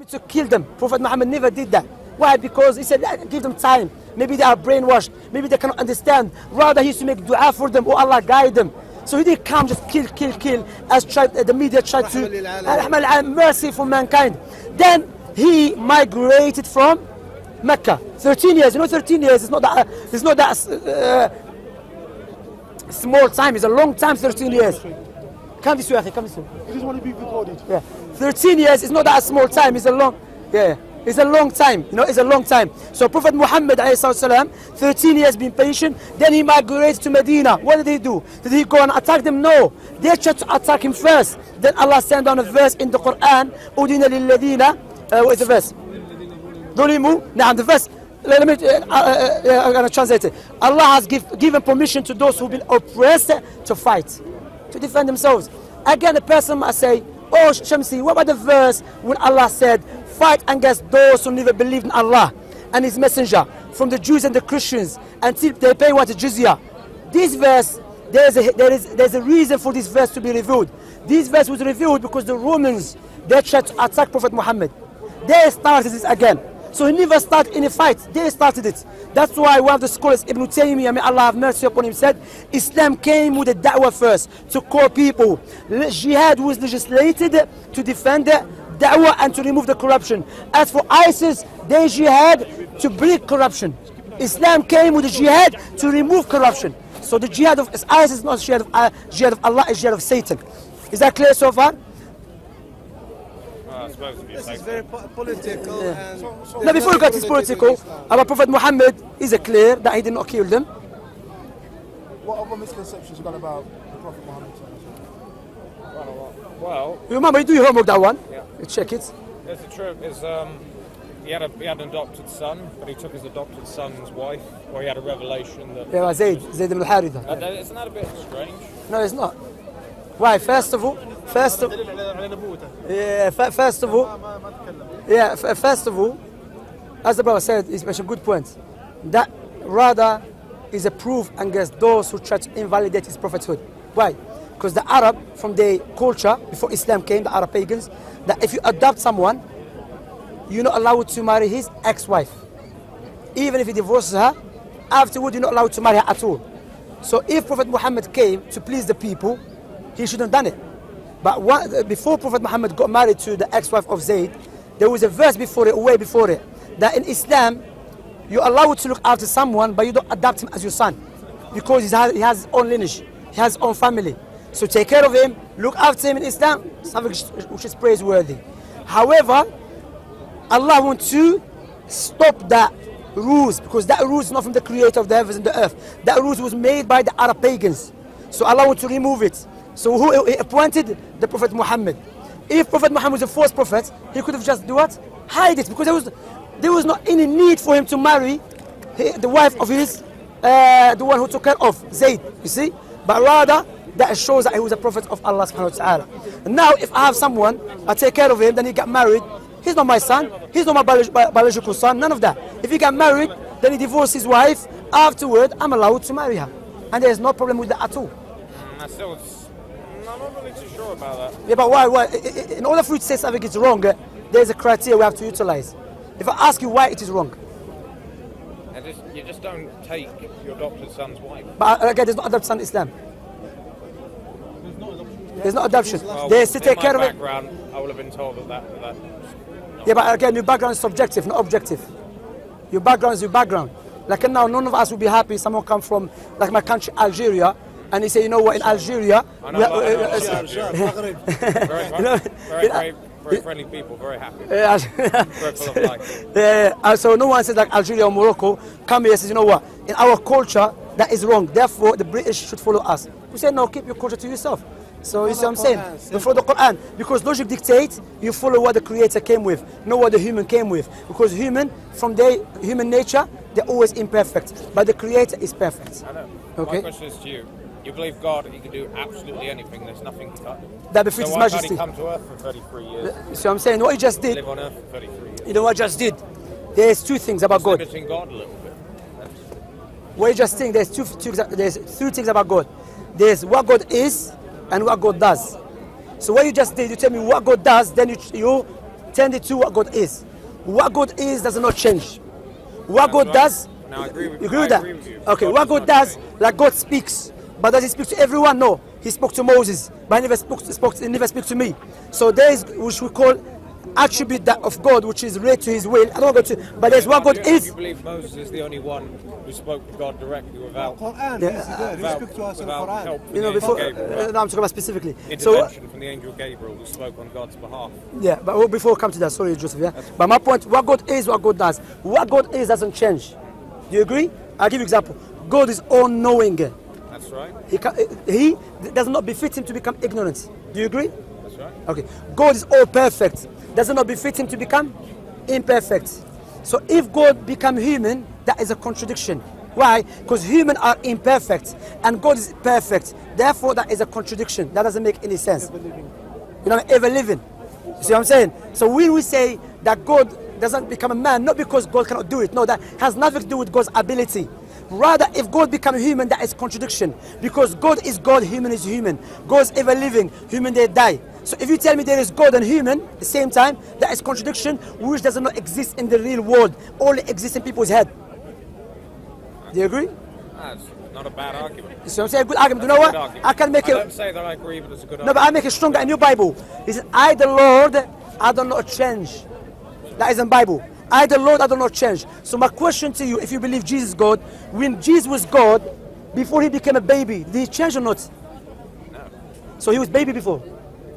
me to kill them. Prophet Muhammad never did that. Why? Because he said, give them time. Maybe they are brainwashed. Maybe they cannot understand. Rather, he used to make dua for them. Oh, Allah, guide them. So he didn't come just kill, as the media tried to. Mercy for mankind. Then he migrated from Mecca. 13 years. You know, 13 years is not that small time. It's a long time, 13 years. Come this way, come this way. He doesn't want to be recorded. Yeah. 13 years is not that small time. It's a long, it's a long time. You know, it's a long time. So Prophet Muhammad, 13 years being patient. Then he migrated to Medina. What did he do? Did he go and attack them? No. They tried to attack him first. Then Allah sent down a verse in the Quran. Udina lilladina. What is the verse? Dulimu. Now the verse. Let me. I'm gonna translate it. Allah has given permission to those who've been oppressed to fight, to defend themselves. Again, the person must say, "Oh, Shemsi, what about the verse when Allah said, fight against those who never believed in Allah and His Messenger, from the Jews and the Christians, until they pay what jizya?" This verse, there's a reason for this verse to be revealed. This verse was revealed because the Romans, they tried to attack Prophet Muhammad. They started this again. So he never started any fight. They started it. That's why one of the scholars, Ibn Taymiyyah, may Allah have mercy upon him, said, Islam came with the da'wah first, to call people. Jihad was legislated to defend the da'wah and to remove the corruption. As for ISIS, they jihad to break corruption. Islam came with the jihad to remove corruption. So the jihad of ISIS is not jihad of Allah, it's jihad of Satan. Is that clear so far? This is very political. Yeah. And Now before we get to political, our Prophet Muhammad is clear that he did not kill them. What other misconceptions you got about the Prophet Muhammad? Well, You remember, you do your homework, that one. Yeah. You check it. there's the truth is he had an adopted son, but he took his adopted son's wife, or he had a revelation that. Yeah, Zayd ibn al-Haritha. Isn't that a bit strange? No, it's not. Why? First of all, first of all, as the brother said, he mentioned a good point. That rather is a proof against those who try to invalidate his prophethood. Why? Because the Arab, from their culture, before Islam came, the Arab pagans, that if you adopt someone, you're not allowed to marry his ex-wife. Even if he divorces her, afterward you're not allowed to marry her at all. So if Prophet Muhammad came to please the people, he shouldn't have done it. But before Prophet Muhammad got married to the ex-wife of Zayd, there was a verse before it, way before it, that in Islam, you're allowed to look after someone, but you don't adopt him as your son. Because he has his own lineage, he has his own family. So take care of him, look after him in Islam, something which is praiseworthy. However, Allah wants to stop that rules, because that rules is not from the creator of the heavens and the earth. That rules was made by the Arab pagans. So Allah wants to remove it. So who he appointed? The Prophet Muhammad. If Prophet Muhammad was a false prophet, he could have just do what? Hide it, because there was not any need for him to marry the wife of his, the one who took care of Zayd, you see? But rather, that shows that he was a prophet of Allah subhanahu wa ta'ala. And now, if I have someone, I take care of him, then he got married, he's not my son, he's not my biological son, none of that. If he got married, then he divorced his wife, afterward, I'm allowed to marry her. And there's no problem with that at all. I'm not really too sure about that. Yeah, but why? In order for you to say something is wrong, there's a criteria we have to utilize. If I ask you why it is wrong. You just don't take your adopted son's wife. But again, there's no adoption in Islam. There's no adoption. Well, There's to take care of it. I would have been told that. Yeah, but again, your background is subjective, not objective. Your background is your background. Like now, none of us will be happy someone come from, like my country, Algeria, and he say, you know what, in Algeria, very friendly people, very happy. Very full of life. So no one says like Algeria or Morocco come here and says, you know what, in our culture that is wrong, therefore the British should follow us. We say no, keep your culture to yourself. So you see what I'm saying? You follow the Quran, because logic dictates you follow what the Creator came with, not what the human came with. Because human, from their human nature, they're always imperfect, but the Creator is perfect. I know. Okay. My question is to you. You believe God, He can do absolutely anything, there's nothing to cut. That befits His Majesty. So why can't He come to earth for 33 years? So I'm saying, what He just did, Live on earth for 33 years. you know what He just did? There's two things about God. Limiting God a little bit. What you just think, there's three things about God. There's what God is and what God does. So what you just did, you tell me what God does, then you tended to what God is. What God is does not change. What God does, No, I agree with you you. agree with I that? agree with you. Okay, God what does God not does, change. like God speaks, but does he speak to everyone? No. He spoke to Moses, but he never spoke to me. So there is, which we call attribute that of God, which is related to his will. I don't go to, but there's what God Do is. you believe Moses is the only one who spoke to God directly without Quran, Yeah, he speaks to us in the without Quran. help from You know, the angel before, Gabriel? no, I'm talking about specifically. So, Intervention from the angel Gabriel who spoke on God's behalf. yeah, but before we come to that, sorry, Joseph, yeah? But my point, what God is, what God does. What God is doesn't change. Do you agree? I'll give you an example. God is all-knowing. That's right. He does not befit him to become ignorant. Do you agree? That's right. Okay. God is all perfect. Does not befit him to become imperfect. So if God become human, that is a contradiction. Why? Because humans are imperfect and God is perfect. Therefore, that is a contradiction. That doesn't make any sense. You know, ever living. You see what I'm saying? So when we say that God doesn't become a man, not because God cannot do it. No, that has nothing to do with God's ability. Rather, if God become human, that is contradiction. Because God is God, human is human. God is ever living, human they die. So if you tell me there is God and human at the same time, that is contradiction, which does not exist in the real world, only exists in people's head. Do you agree? That's not a bad argument. You see what I'm saying? Good argument. You know what? I can make I it. don't say that I agree, but it's a good No, argument. but I make it stronger in your Bible. He says, I the Lord, I do not change. That is in Bible. I the Lord, I do not change. So my question to you, if you believe Jesus is God, when Jesus was God, before he became a baby, did he change or not? No. So he was baby before.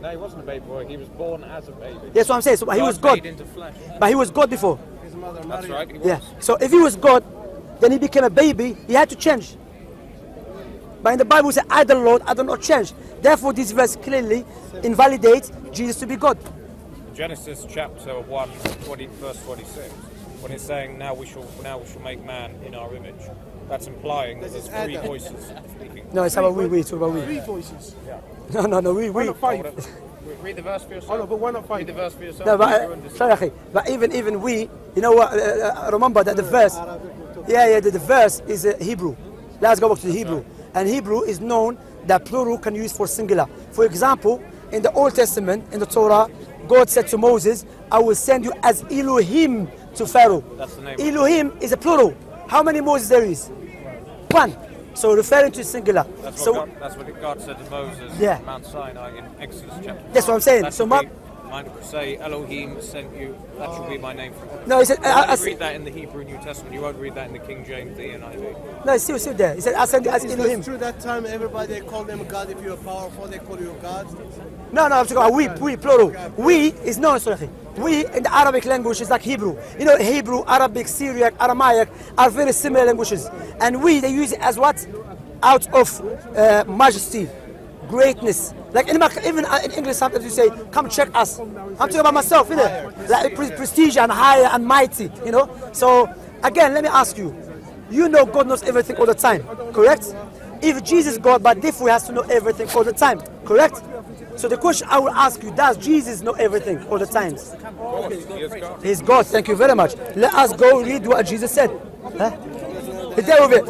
No, he wasn't a baby boy. He was born as a baby. That's what I'm saying. So but he was God. made into flesh. But he was God before. His mother That's Maryam. right. He was. Yeah. So if he was God, then he became a baby, he had to change. But in the Bible it says, I the Lord, I do not change. Therefore this verse clearly invalidates Jesus to be God. Genesis chapter 1, verse 26, when it's saying, now we shall make man in our image. That's implying that there's three voices speaking. No, it's about we, it's about Three we. voices. No, we. Why not five? Read the verse for yourself. Oh no, but why not Read the five? verse for yourself. No, You understand. sorry, akhi. But even we, you know what, remember that the verse, the verse is Hebrew. Let's go back to the Hebrew. And Hebrew is known that plural can use for singular. For example, in the Old Testament, in the Torah, God said to Moses, I will send you as Elohim to Pharaoh. That's the name. Elohim is a plural. How many Moses there is? One. So referring to singular. That's So what God said to Moses Yeah. on Mount Sinai in Exodus chapter. That's what I'm saying. That So should my- be, might say Elohim sent you. That should be my name. no, he said, You only read that in the Hebrew New Testament. You won't read that in the King James ENIV. no, it's still there. He said, I send you as Elohim. Through that time, everybody called them God. If you're powerful, they call you God. No, I'm talking about we, plural. We is no, sorry. We in the Arabic language is like Hebrew. You know, Hebrew, Arabic, Syriac, Aramaic are very similar languages. And we, they use it as what? Out of majesty, greatness. Like even in English, sometimes you say, come check us. I'm talking about myself, you know? Like prestige and higher and mighty, you know? So, again, let me ask you. You know God knows everything all the time, correct? If Jesus is God, but therefore he has to know everything all the time, correct? So the question I will ask you, does Jesus know everything all the time? He's God, thank you very much. Let us go read what Jesus said. Huh? He's there with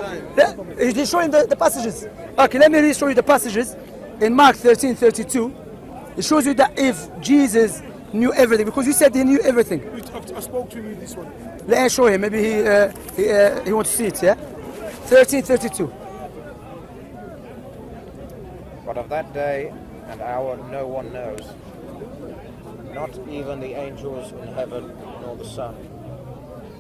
it. He's showing the passages. Okay, let me show you the passages. In Mark 13:32, it shows you that if Jesus knew everything, because you said he knew everything. I spoke to you this one. Let me show him, maybe he wants to see it, yeah? 13:32. But of that day and hour no one knows, not even the angels in heaven nor the Son,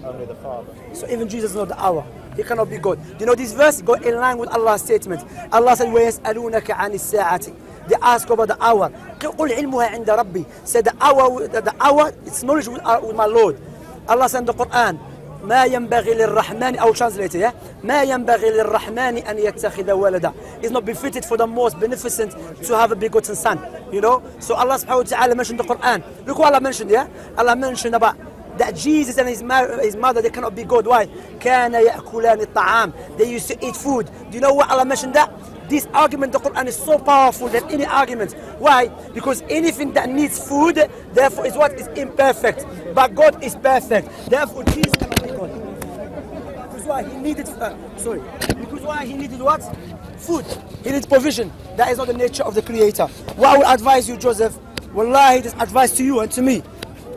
only the Father. So even Jesus knows the hour. He cannot be God. You know this verse go in line with Allah's statement. Allah said, وَيَسْأَلُونَكَ عَنِ السَّاعَةِ. They ask about the hour. قُلْ عِلْمُهَا عِنْدَ رَبِّي. Said the hour, it's knowledge with my Lord. Allah said in the Quran, ما ينبغي للرحمن, I will translate it, yeah? ما ينبغي للرحمن أن يتخذ ولدا. It's not befitted for the most beneficent to have a begotten son. You know? So Allah subhanahu wa ta'ala mentioned the Quran. Look what Allah mentioned, yeah? Allah mentioned about that Jesus and his mother, they cannot be God. Why? كان يأكلان الطعام. They used to eat food. Do you know what Allah mentioned that? This argument, the Quran is so powerful than any argument. Why? Because anything that needs food, therefore is what is imperfect. But God is perfect. Therefore Jesus cannot be God. Because why? He needed, because why he needed what? Food. He needs provision. That is not the nature of the Creator. What I would advise you, Joseph, wallahi, this advice to you and to me.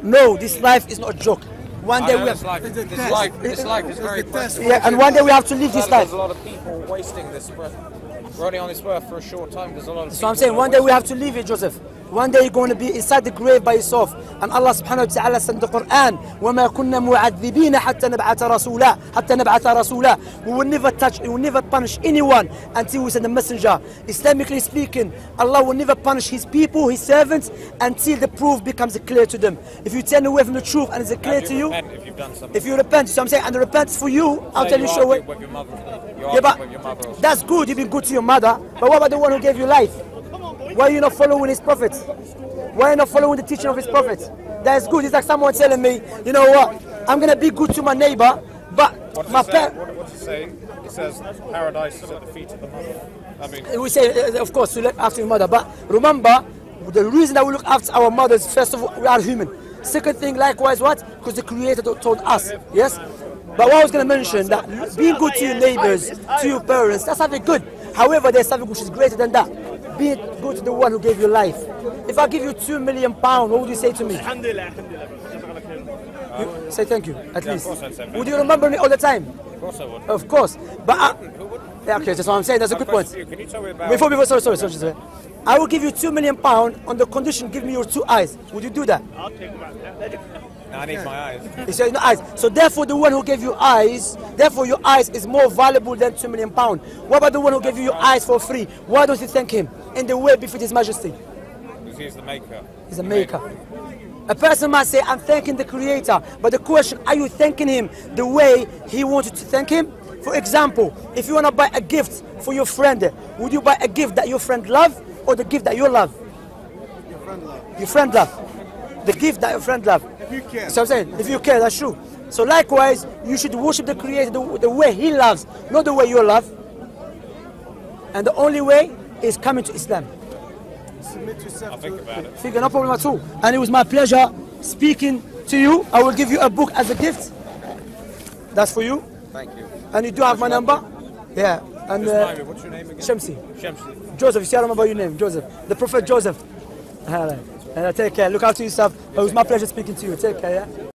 no, this life is not a joke. One day we have, this life is very precious. yeah, and one day we have to live this life. There's a lot of people wasting this breath. We're only on this earth for a short time. There's a lot of So I'm saying one day we have to leave it, Joseph. One day you're going to be inside the grave by yourself. And Allah subhanahu wa ta'ala said in the Quran, وَمَا كُنَّا مُعَذِّبِينَ حَتَّى نَبْعَثَ رَسُولًا. We will never touch, we will never punish anyone until we send a messenger. Islamically speaking, Allah will never punish His people, His servants, until the proof becomes clear to them. If you turn away from the truth and it's clear to you, if you repent, so I'm saying, and the repentance for you, I'll tell you straight away. Yeah, but that's good, you've been good to your mother, but what about the one who gave you life? Why are you not following his prophets? Why are you not following the teaching of his prophets? That's good. It's like someone telling me, you know what, I'm going to be good to my neighbor, but my parents... What does it say? It says paradise is at the feet of the mother. I mean... We say, of course, we look after your mother, but remember, the reason that we look after our mothers, first of all, we are human. Second thing, likewise, what? Because the Creator told us, yes? But what I was going to mention, that being good to your neighbors, to your parents, that's something good. However, there's something which is greater than that. Be good to the one who gave you life. If I give you £2 million, what would you say to me? Say thank you, at least. Would you remember me all the time? Of course I would. Of course. But yeah, okay, that's what I'm saying. That's a good point. Can you tell me about... Before, sorry. I will give you £2 million on the condition, give me your 2 eyes. Would you do that? I'll take them out. No, I need my eyes. He said no eyes. So therefore the one who gave you eyes, therefore your eyes is more valuable than £2 million. What about the one who gave you your eyes for free? Why don't you thank him in the way befit his majesty? Because he's the maker. He's a maker. A person might say, I'm thanking the Creator, but the question, are you thanking him the way he wanted to thank him? For example, if you want to buy a gift for your friend, would you buy a gift that your friend loves or the gift that you love? Your friend love. Your friend love. The gift that your friend love. If you care. So I'm saying, if you care, that's true. So likewise, you should worship the Creator the way He loves, not the way you love. And the only way is coming to Islam. Submit yourself I'll think about it. Figure, no problem at all. And it was my pleasure speaking to you. I will give you a book as a gift. That's for you. Thank you. And you do have my number? Yeah. And Just what's your name again? Shemsy. Shemsy. Joseph, you see, I remember your name, Joseph. The Prophet Joseph. Take care. Look after yourself. It was my pleasure speaking to you. Take care, yeah?